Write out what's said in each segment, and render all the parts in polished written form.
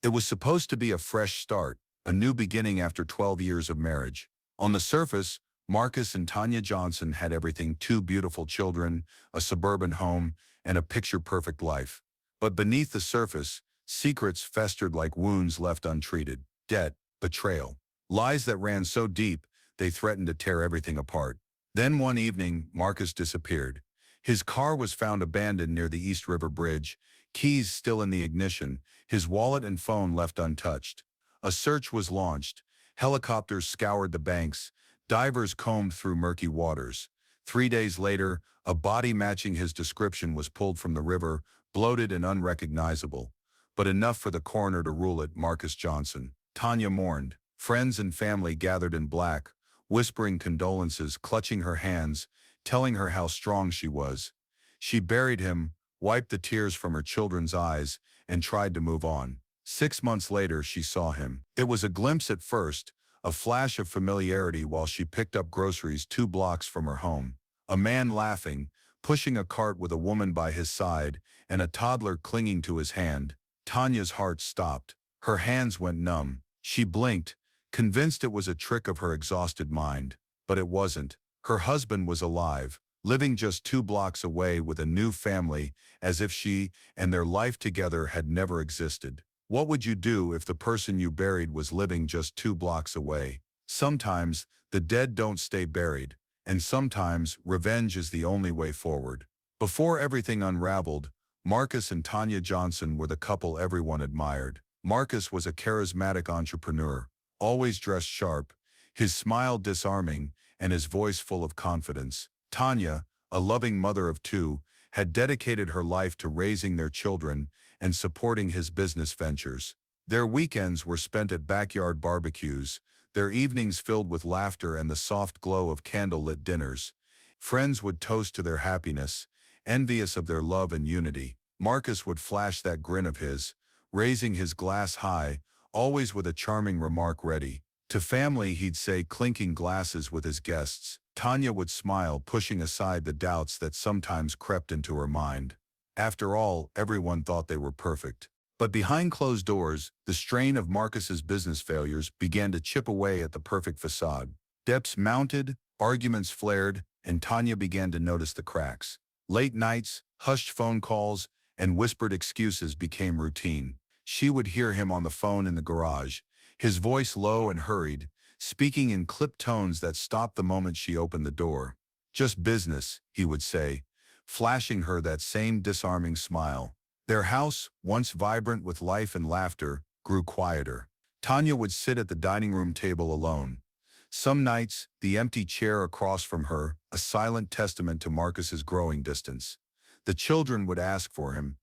It was supposed to be a fresh start, a new beginning after 12 years of marriage. On the surface, Marcus and Tanya Johnson had everything: two beautiful children, a suburban home, and a picture-perfect life. But beneath the surface, secrets festered like wounds left untreated: debt, betrayal, lies that ran so deep they threatened to tear everything apart. Then one evening, Marcus disappeared. His car was found abandoned near the East River Bridge, keys still in the ignition, his wallet and phone left untouched. A search was launched. Helicopters scoured the banks. Divers combed through murky waters. 3 days later, a body matching his description was pulled from the river, bloated and unrecognizable. But enough for the coroner to rule it Marcus Johnson. Tanya mourned. Friends and family gathered in black, whispering condolences, clutching her hands, telling her how strong she was. She buried him, wiped the tears from her children's eyes, and tried to move on. 6 months later, she saw him. It was a glimpse at first, a flash of familiarity while she picked up groceries 2 blocks from her home. A man laughing, pushing a cart with a woman by his side, and a toddler clinging to his hand. Tanya's heart stopped. Her hands went numb. She blinked, convinced it was a trick of her exhausted mind. But it wasn't. Her husband was alive, living just 2 blocks away with a new family, as if she and their life together had never existed. What would you do if the person you buried was living just 2 blocks away? Sometimes, the dead don't stay buried, and sometimes, revenge is the only way forward. Before everything unraveled, Marcus and Tanya Johnson were the couple everyone admired. Marcus was a charismatic entrepreneur, always dressed sharp, his smile disarming, and his voice full of confidence. Tanya, a loving mother of 2, had dedicated her life to raising their children and supporting his business ventures. Their weekends were spent at backyard barbecues, their evenings filled with laughter and the soft glow of candle-lit dinners. Friends would toast to their happiness, envious of their love and unity. Marcus would flash that grin of his, raising his glass high, always with a charming remark ready. To family he'd say, clinking glasses with his guests. Tanya would smile, pushing aside the doubts that sometimes crept into her mind. After all, everyone thought they were perfect. But behind closed doors, the strain of Marcus's business failures began to chip away at the perfect facade. Debts mounted, arguments flared, and Tanya began to notice the cracks. Late nights, hushed phone calls, and whispered excuses became routine. She would hear him on the phone in the garage, his voice low and hurried, speaking in clipped tones that stopped the moment she opened the door. "Just business," he would say, flashing her that same disarming smile. Their house, once vibrant with life and laughter, grew quieter. Tanya would sit at the dining room table alone. Some nights, the empty chair across from her, a silent testament to Marcus's growing distance. The children would ask for him,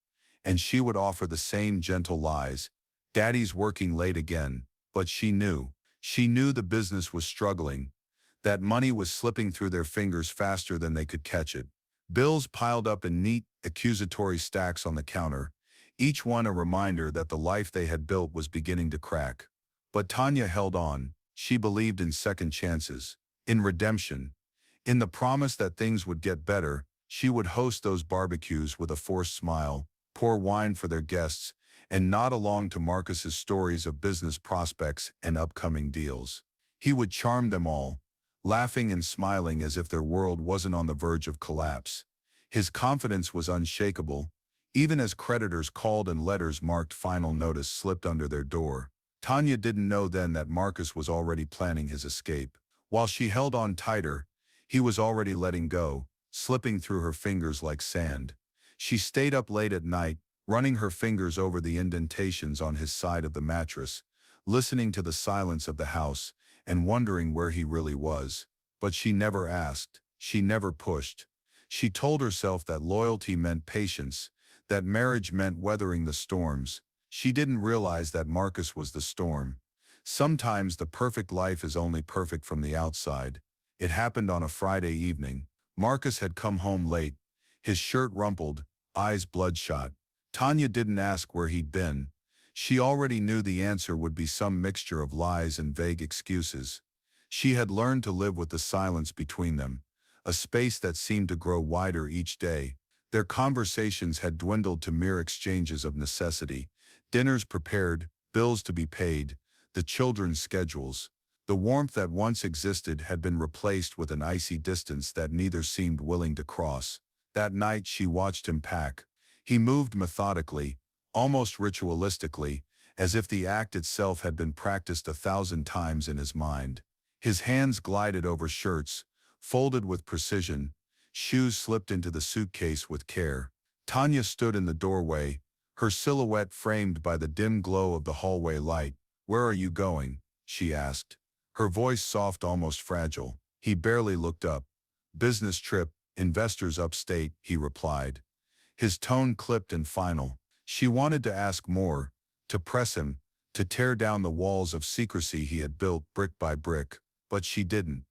and she would offer the same gentle lies. "Daddy's working late again." But she knew. She knew the business was struggling, that money was slipping through their fingers faster than they could catch it. Bills piled up in neat, accusatory stacks on the counter, each one a reminder that the life they had built was beginning to crack. But Tanya held on. She believed in second chances, in redemption, in the promise that things would get better. She would host those barbecues with a forced smile, pour wine for their guests, and nod along to Marcus's stories of business prospects and upcoming deals. He would charm them all, laughing and smiling as if their world wasn't on the verge of collapse. His confidence was unshakable, even as creditors called and letters marked final notice slipped under their door. Tanya didn't know then that Marcus was already planning his escape. While she held on tighter, he was already letting go, slipping through her fingers like sand. She stayed up late at night, running her fingers over the indentations on his side of the mattress, listening to the silence of the house, and wondering where he really was. But she never asked. She never pushed. She told herself that loyalty meant patience, that marriage meant weathering the storms. She didn't realize that Marcus was the storm. Sometimes the perfect life is only perfect from the outside. It happened on a Friday evening. Marcus had come home late, his shirt rumpled, eyes bloodshot. Tanya didn't ask where he'd been. She already knew the answer would be some mixture of lies and vague excuses. She had learned to live with the silence between them, a space that seemed to grow wider each day. Their conversations had dwindled to mere exchanges of necessity, dinners prepared, bills to be paid, the children's schedules. The warmth that once existed had been replaced with an icy distance that neither seemed willing to cross. That night she watched him pack. He moved methodically, almost ritualistically, as if the act itself had been practiced 1,000 times in his mind. His hands glided over shirts, folded with precision, shoes slipped into the suitcase with care. Tanya stood in the doorway, her silhouette framed by the dim glow of the hallway light. "Where are you going?" she asked. Her voice soft, almost fragile. He barely looked up. "Business trip, investors upstate," he replied. His tone clipped and final. She wanted to ask more, to press him, to tear down the walls of secrecy he had built brick by brick, but she didn't.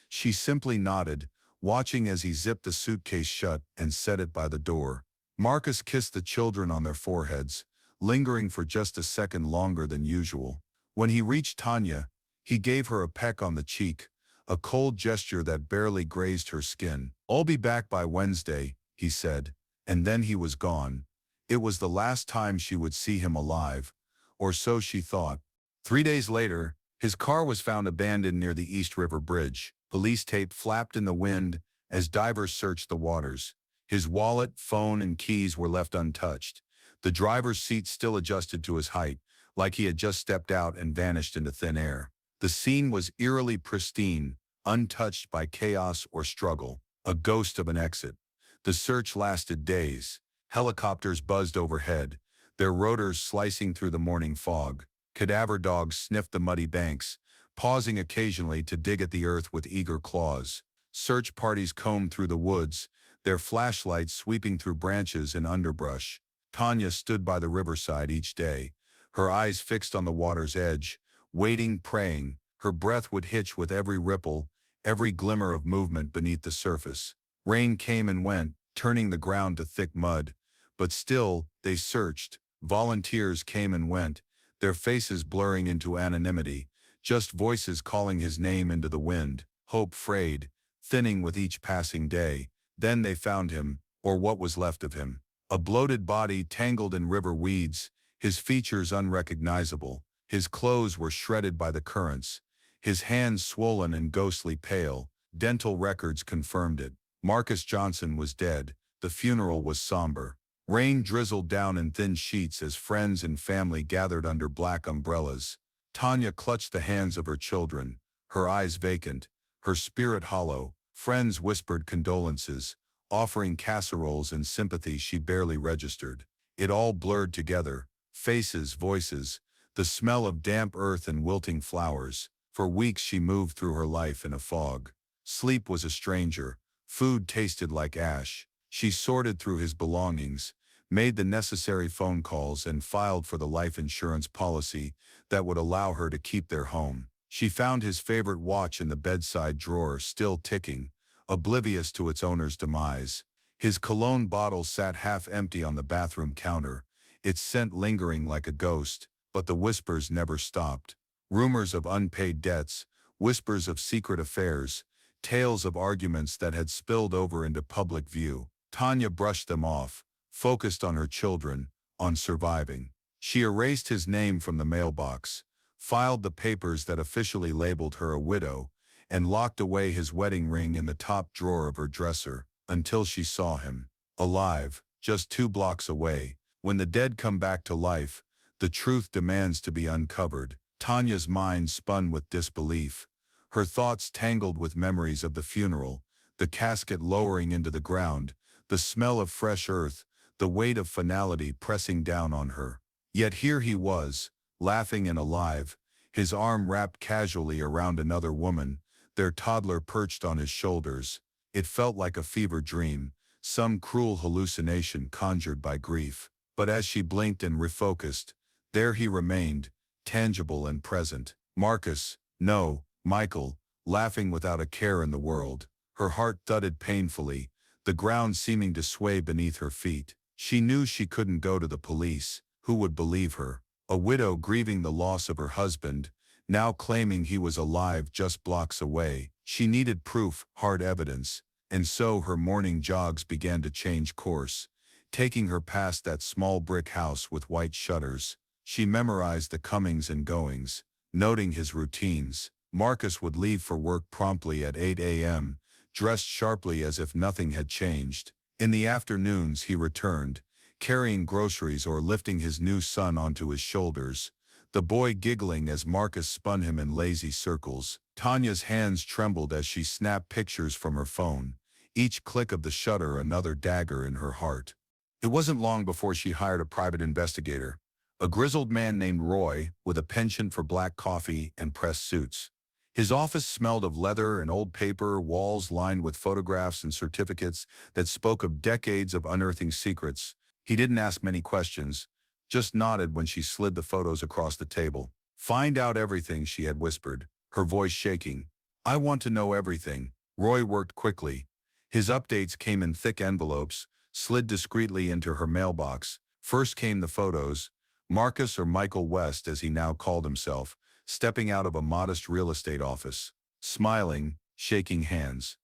She simply nodded, watching as he zipped the suitcase shut and set it by the door. Marcus kissed the children on their foreheads, lingering for just a second longer than usual. When he reached Tanya, he gave her a peck on the cheek, a cold gesture that barely grazed her skin. "I'll be back by Wednesday," he said, and then he was gone. It was the last time she would see him alive, or so she thought. 3 days later, his car was found abandoned near the East River Bridge. Police tape flapped in the wind as divers searched the waters. His wallet, phone, and keys were left untouched. The driver's seat still adjusted to his height, like he had just stepped out and vanished into thin air. The scene was eerily pristine, untouched by chaos or struggle, a ghost of an exit. The search lasted days. Helicopters buzzed overhead, their rotors slicing through the morning fog. Cadaver dogs sniffed the muddy banks, pausing occasionally to dig at the earth with eager claws. Search parties combed through the woods, their flashlights sweeping through branches and underbrush. Tanya stood by the riverside each day, her eyes fixed on the water's edge, waiting, praying. Her breath would hitch with every ripple, every glimmer of movement beneath the surface. Rain came and went, turning the ground to thick mud, but still, they searched. Volunteers came and went, their faces blurring into anonymity, just voices calling his name into the wind. Hope frayed, thinning with each passing day. Then they found him, or what was left of him. A bloated body tangled in river weeds, his features unrecognizable. His clothes were shredded by the currents, his hands swollen and ghostly pale. Dental records confirmed it. Marcus Johnson was dead. The funeral was somber. Rain drizzled down in thin sheets as friends and family gathered under black umbrellas. Tanya clutched the hands of her children, her eyes vacant, her spirit hollow. Friends whispered condolences, offering casseroles and sympathy she barely registered. It all blurred together, faces, voices, the smell of damp earth and wilting flowers. For weeks she moved through her life in a fog. Sleep was a stranger, food tasted like ash. She sorted through his belongings, made the necessary phone calls, and filed for the life insurance policy that would allow her to keep their home. She found his favorite watch in the bedside drawer, still ticking, oblivious to its owner's demise. His cologne bottle sat half empty on the bathroom counter, its scent lingering like a ghost, but the whispers never stopped. Rumors of unpaid debts, whispers of secret affairs, tales of arguments that had spilled over into public view. Tanya brushed them off, focused on her children, on surviving. She erased his name from the mailbox, filed the papers that officially labeled her a widow, and locked away his wedding ring in the top drawer of her dresser, until she saw him, alive, just 2 blocks away. When the dead come back to life, the truth demands to be uncovered. Tanya's mind spun with disbelief, her thoughts tangled with memories of the funeral, the casket lowering into the ground, the smell of fresh earth, the weight of finality pressing down on her. Yet here he was, laughing and alive, his arm wrapped casually around another woman, their toddler perched on his shoulders. It felt like a fever dream, some cruel hallucination conjured by grief. But as she blinked and refocused, there he remained, tangible and present. Marcus, no, Michael, laughing without a care in the world. Her heart thudded painfully, the ground seeming to sway beneath her feet. She knew she couldn't go to the police. Who would believe her? A widow grieving the loss of her husband, now claiming he was alive just blocks away. She needed proof, hard evidence, and so her morning jogs began to change course, taking her past that small brick house with white shutters. She memorized the comings and goings, noting his routines. Marcus would leave for work promptly at 8 a.m., dressed sharply as if nothing had changed. In the afternoons he returned, carrying groceries or lifting his new son onto his shoulders, the boy giggling as Marcus spun him in lazy circles. Tanya's hands trembled as she snapped pictures from her phone, each click of the shutter another dagger in her heart. It wasn't long before she hired a private investigator, a grizzled man named Roy with a penchant for black coffee and pressed suits. His office smelled of leather and old paper, walls lined with photographs and certificates that spoke of decades of unearthing secrets. He didn't ask many questions, just nodded when she slid the photos across the table. "Find out everything," she had whispered, her voice shaking. "I want to know everything." Roy worked quickly. His updates came in thick envelopes, slid discreetly into her mailbox. First came the photos, Marcus, or Michael West as he now called himself, stepping out of a modest real estate office, smiling, shaking hands.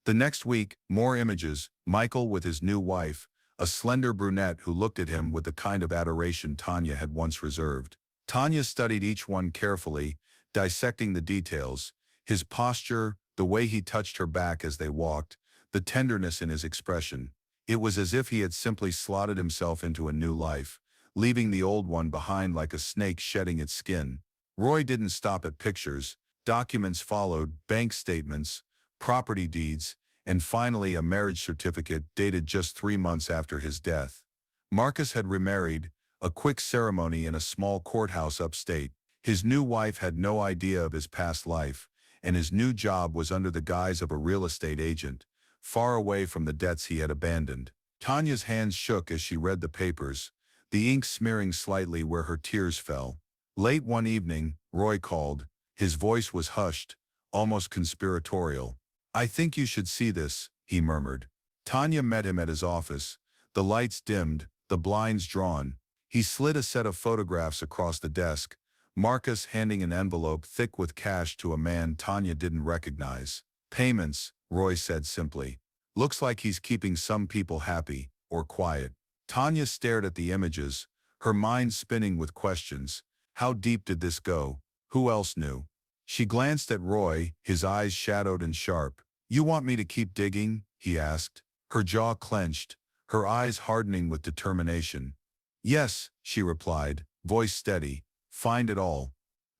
The next week, more images, Michael with his new wife, a slender brunette who looked at him with the kind of adoration Tanya had once reserved. Tanya studied each one carefully, dissecting the details, his posture, the way he touched her back as they walked, the tenderness in his expression. It was as if he had simply slotted himself into a new life, leaving the old one behind like a snake shedding its skin. Roy didn't stop at pictures. Documents followed, bank statements, property deeds, and finally a marriage certificate dated just 3 months after his death. Marcus had remarried, a quick ceremony in a small courthouse upstate. His new wife had no idea of his past life, and his new job was under the guise of a real estate agent, far away from the debts he had abandoned. Tanya's hands shook as she read the papers, the ink smearing slightly where her tears fell. Late one evening, Roy called. His voice was hushed, almost conspiratorial. "I think you should see this," he murmured. Tanya met him at his office, the lights dimmed, the blinds drawn. He slid a set of photographs across the desk, Marcus handing an envelope thick with cash to a man Tanya didn't recognize. "Payments," Roy said simply. "Looks like he's keeping some people happy, or quiet." Tanya stared at the images, her mind spinning with questions. How deep did this go? Who else knew? She glanced at Roy, his eyes shadowed and sharp. "You want me to keep digging?" he asked. Her jaw clenched, her eyes hardening with determination. "Yes," she replied, voice steady. "Find it all."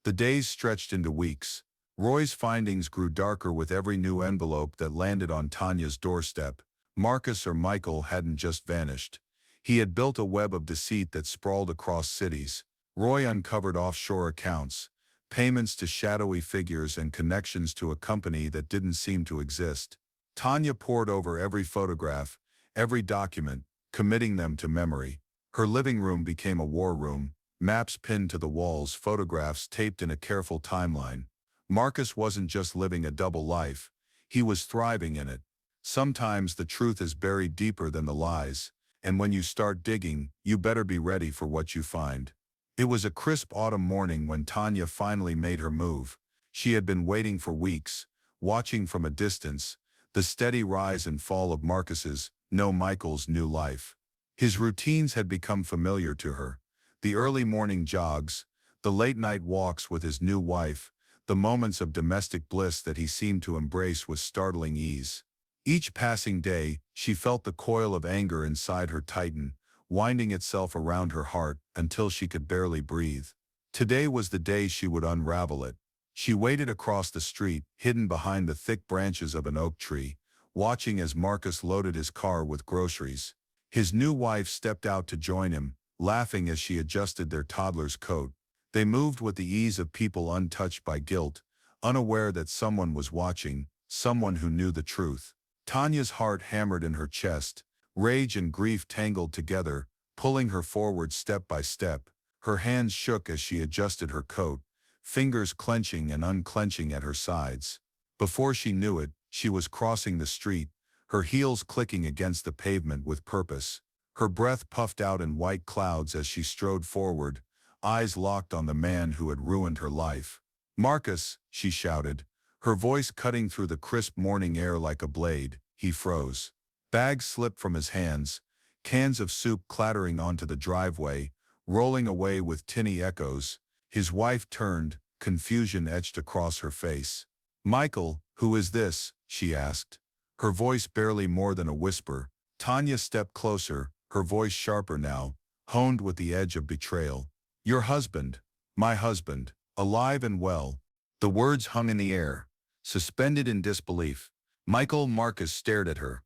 The days stretched into weeks. Roy's findings grew darker with every new envelope that landed on Tanya's doorstep. Marcus or Michael hadn't just vanished. He had built a web of deceit that sprawled across cities. Roy uncovered offshore accounts, payments to shadowy figures and connections to a company that didn't seem to exist. Tanya pored over every photograph, every document, committing them to memory. Her living room became a war room, maps pinned to the walls, photographs taped in a careful timeline. Marcus wasn't just living a double life, he was thriving in it. Sometimes the truth is buried deeper than the lies, and when you start digging, you better be ready for what you find. It was a crisp autumn morning when Tanya finally made her move. She had been waiting for weeks, watching from a distance, the steady rise and fall of Marcus's, no Michael's, new life. His routines had become familiar to her. The early morning jogs, the late-night walks with his new wife, the moments of domestic bliss that he seemed to embrace with startling ease. Each passing day, she felt the coil of anger inside her tighten, winding itself around her heart until she could barely breathe. Today was the day she would unravel it. She waited across the street, hidden behind the thick branches of an oak tree, watching as Marcus loaded his car with groceries. His new wife stepped out to join him, laughing as she adjusted their toddler's coat. They moved with the ease of people untouched by guilt, unaware that someone was watching, someone who knew the truth. Tanya's heart hammered in her chest, rage and grief tangled together, pulling her forward step by step. Her hands shook as she adjusted her coat, fingers clenching and unclenching at her sides. Before she knew it, she was crossing the street, her heels clicking against the pavement with purpose. Her breath puffed out in white clouds as she strode forward, eyes locked on the man who had ruined her life. "Marcus," she shouted, her voice cutting through the crisp morning air like a blade. He froze. Bags slipped from his hands, cans of soup clattering onto the driveway. rolling away with tinny echoes. His wife turned, confusion etched across her face. "Michael, who is this?" she asked. Her voice barely more than a whisper. Tanya stepped closer, her voice sharper now, honed with the edge of betrayal. "Your husband, my husband, alive and well." The words hung in the air, suspended in disbelief. Michael Marcus stared at her,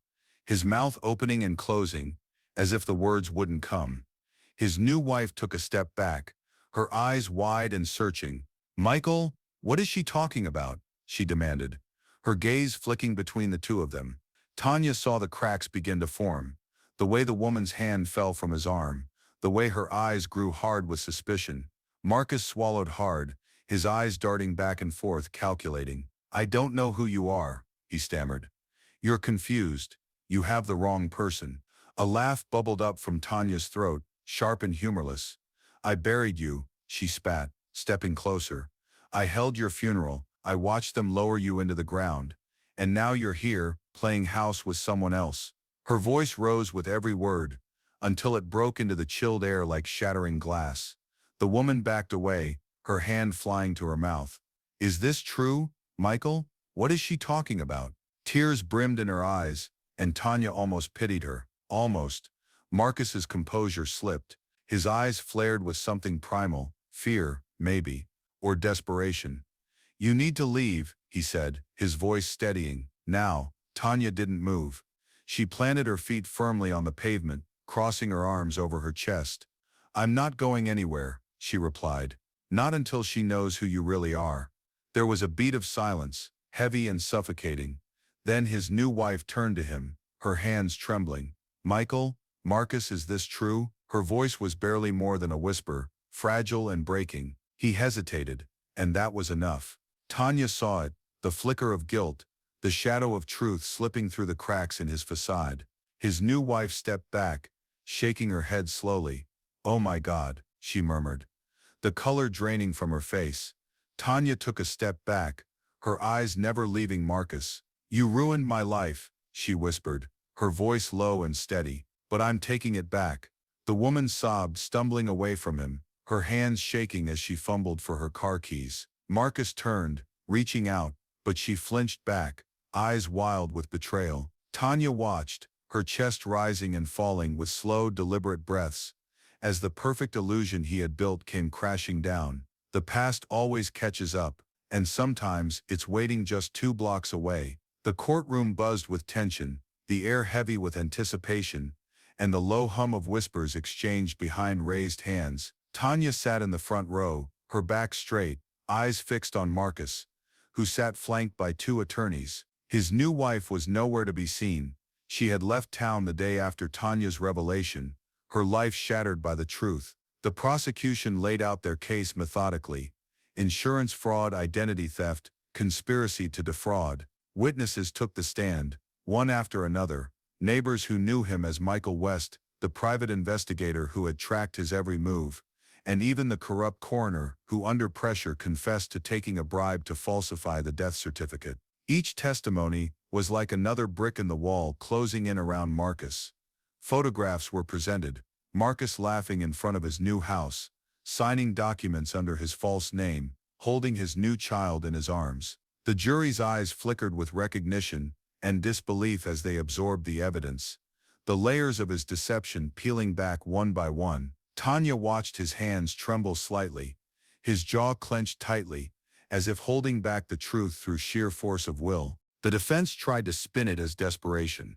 his mouth opening and closing, as if the words wouldn't come. His new wife took a step back, her eyes wide and searching. "Michael, what is she talking about?" she demanded, her gaze flicking between the two of them. Tanya saw the cracks begin to form, the way the woman's hand fell from his arm, the way her eyes grew hard with suspicion. Marcus swallowed hard, his eyes darting back and forth, calculating. "I don't know who you are," he stammered. "You're confused. You have the wrong person." A laugh bubbled up from Tanya's throat, sharp and humorless. "I buried you," she spat, stepping closer. "I held your funeral, I watched them lower you into the ground. And now you're here, playing house with someone else." Her voice rose with every word, until it broke into the chilled air like shattering glass. The woman backed away, her hand flying to her mouth. "Is this true, Michael? What is she talking about?" Tears brimmed in her eyes, and Tanya almost pitied her. Almost. Marcus's composure slipped. His eyes flared with something primal, fear, maybe, or desperation. "You need to leave," he said, his voice steadying. Now, Tanya didn't move. She planted her feet firmly on the pavement, crossing her arms over her chest. "I'm not going anywhere," she replied. "Not until she knows who you really are." There was a beat of silence, heavy and suffocating. Then his new wife turned to him, her hands trembling. "Michael, Marcus, is this true?" Her voice was barely more than a whisper, fragile and breaking. He hesitated, and that was enough. Tanya saw it, the flicker of guilt, the shadow of truth slipping through the cracks in his facade. His new wife stepped back, shaking her head slowly. "Oh my God," she murmured, the color draining from her face. Tanya took a step back, her eyes never leaving Marcus. "You ruined my life," she whispered, her voice low and steady, "but I'm taking it back." The woman sobbed, stumbling away from him, her hands shaking as she fumbled for her car keys. Marcus turned, reaching out, but she flinched back, eyes wild with betrayal. Tanya watched, her chest rising and falling with slow, deliberate breaths, as the perfect illusion he had built came crashing down. The past always catches up, and sometimes it's waiting just 2 blocks away. The courtroom buzzed with tension, the air heavy with anticipation, and the low hum of whispers exchanged behind raised hands. Tanya sat in the front row, her back straight, eyes fixed on Marcus, who sat flanked by 2 attorneys. His new wife was nowhere to be seen. She had left town the day after Tanya's revelation, her life shattered by the truth. The prosecution laid out their case methodically. Insurance fraud, identity theft, conspiracy to defraud. Witnesses took the stand, one after another. Neighbors who knew him as Michael West, the private investigator who had tracked his every move, and even the corrupt coroner who under pressure confessed to taking a bribe to falsify the death certificate. Each testimony was like another brick in the wall closing in around Marcus. Photographs were presented, Marcus laughing in front of his new house, signing documents under his false name, holding his new child in his arms. The jury's eyes flickered with recognition and disbelief as they absorbed the evidence, the layers of his deception peeling back one by one. Tanya watched his hands tremble slightly, his jaw clenched tightly, as if holding back the truth through sheer force of will. The defense tried to spin it as desperation,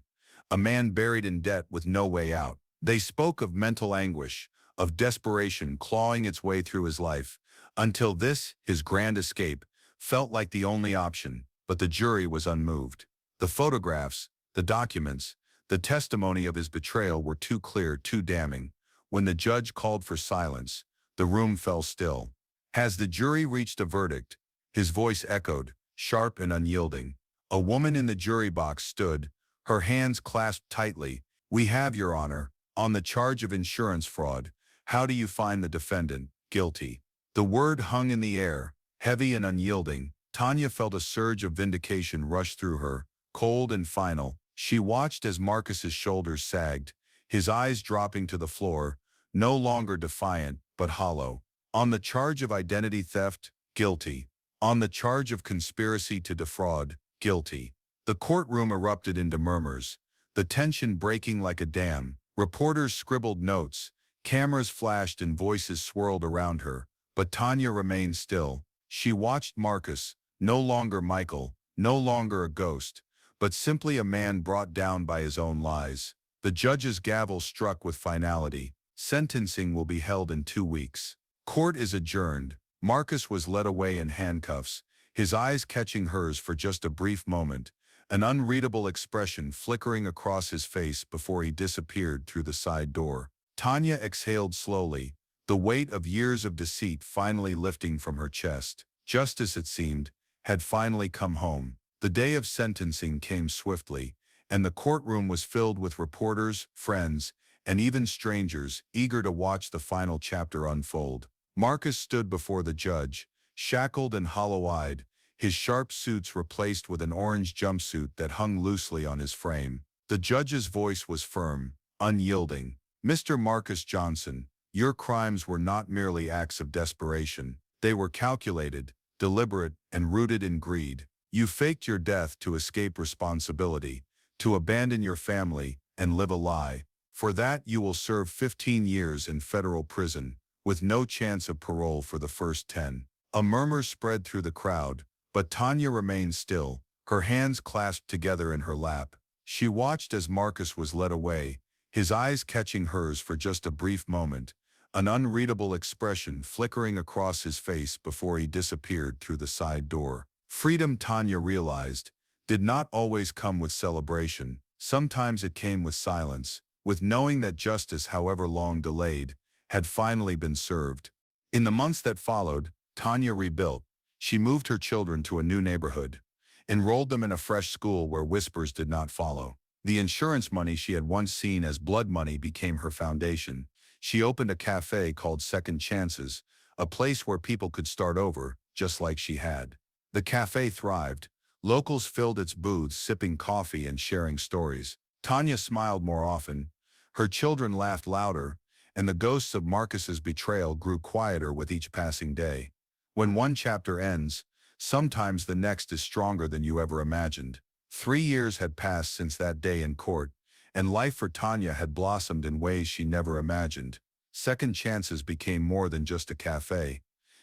a man buried in debt with no way out. They spoke of mental anguish, of desperation clawing its way through his life, until this, his grand escape, felt like the only option. But the jury was unmoved. The photographs, the documents, the testimony of his betrayal were too clear, too damning. When the judge called for silence, the room fell still. "Has the jury reached a verdict?" His voice echoed, sharp and unyielding. A woman in the jury box stood, her hands clasped tightly. "We have, Your Honor, on the charge of insurance fraud. How do you find the defendant guilty?" The word hung in the air, heavy and unyielding. Tanya felt a surge of vindication rush through her, cold and final. She watched as Marcus's shoulders sagged, his eyes dropping to the floor, no longer defiant, but hollow. On the charge of identity theft, guilty. On the charge of conspiracy to defraud, guilty. The courtroom erupted into murmurs, the tension breaking like a dam. Reporters scribbled notes, cameras flashed and voices swirled around her, but Tanya remained still. She watched Marcus, no longer Michael, no longer a ghost, but simply a man brought down by his own lies. The judge's gavel struck with finality. Sentencing will be held in 2 weeks. Court is adjourned. Marcus was led away in handcuffs, his eyes catching hers for just a brief moment, an unreadable expression flickering across his face before he disappeared through the side door. Tanya exhaled slowly, the weight of years of deceit finally lifting from her chest. Justice, it seemed, had finally come home. The day of sentencing came swiftly, and the courtroom was filled with reporters, friends, and even strangers eager to watch the final chapter unfold. Marcus stood before the judge, shackled and hollow-eyed, his sharp suits replaced with an orange jumpsuit that hung loosely on his frame. The judge's voice was firm, unyielding. "Mr. Marcus Johnson, your crimes were not merely acts of desperation. They were calculated, deliberate, and rooted in greed. You faked your death to escape responsibility, to abandon your family, and live a lie. For that you will serve 15 years in federal prison, with no chance of parole for the first 10. A murmur spread through the crowd, but Tanya remained still, her hands clasped together in her lap. She watched as Marcus was led away, his eyes catching hers for just a brief moment, an unreadable expression flickering across his face before he disappeared through the side door. Freedom, Tanya realized, did not always come with celebration. Sometimes it came with silence, with knowing that justice, however long delayed, had finally been served. In the months that followed, Tanya rebuilt. She moved her children to a new neighborhood, enrolled them in a fresh school where whispers did not follow. The insurance money she had once seen as blood money became her foundation. She opened a cafe called Second Chances, a place where people could start over, just like she had. The cafe thrived. Locals filled its booths, sipping coffee and sharing stories. Tanya smiled more often. Her children laughed louder, and the ghosts of Marcus's betrayal grew quieter with each passing day. When one chapter ends, sometimes the next is stronger than you ever imagined. 3 years had passed since that day in court, and life for Tanya had blossomed in ways she never imagined. Second Chances became more than just a cafe.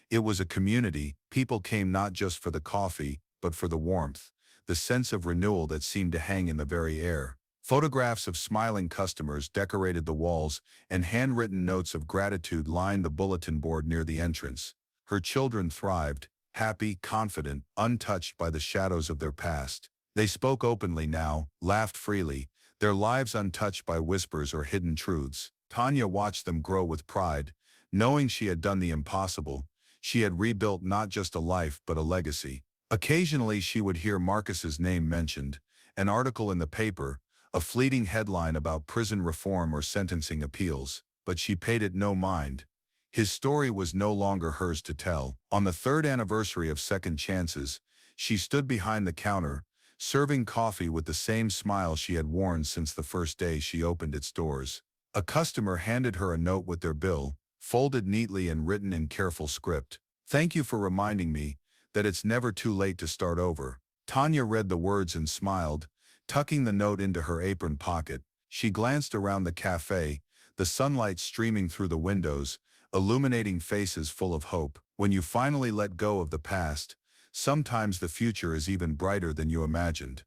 It was a community. People came not just for the coffee, but for the warmth, the sense of renewal that seemed to hang in the very air. Photographs of smiling customers decorated the walls, and handwritten notes of gratitude lined the bulletin board near the entrance. Her children thrived, happy, confident, untouched by the shadows of their past. They spoke openly now, laughed freely, their lives untouched by whispers or hidden truths. Tanya watched them grow with pride, knowing she had done the impossible. She had rebuilt not just a life but a legacy. Occasionally she would hear Marcus's name mentioned, an article in the paper, a fleeting headline about prison reform or sentencing appeals, but she paid it no mind. His story was no longer hers to tell. On the 3rd anniversary of Second Chances, she stood behind the counter, serving coffee with the same smile she had worn since the first day she opened its doors. A customer handed her a note with their bill, folded neatly and written in careful script. "Thank you for reminding me that it's never too late to start over." Tanya read the words and smiled, tucking the note into her apron pocket. She glanced around the cafe, the sunlight streaming through the windows, illuminating faces full of hope. When you finally let go of the past, sometimes the future is even brighter than you imagined.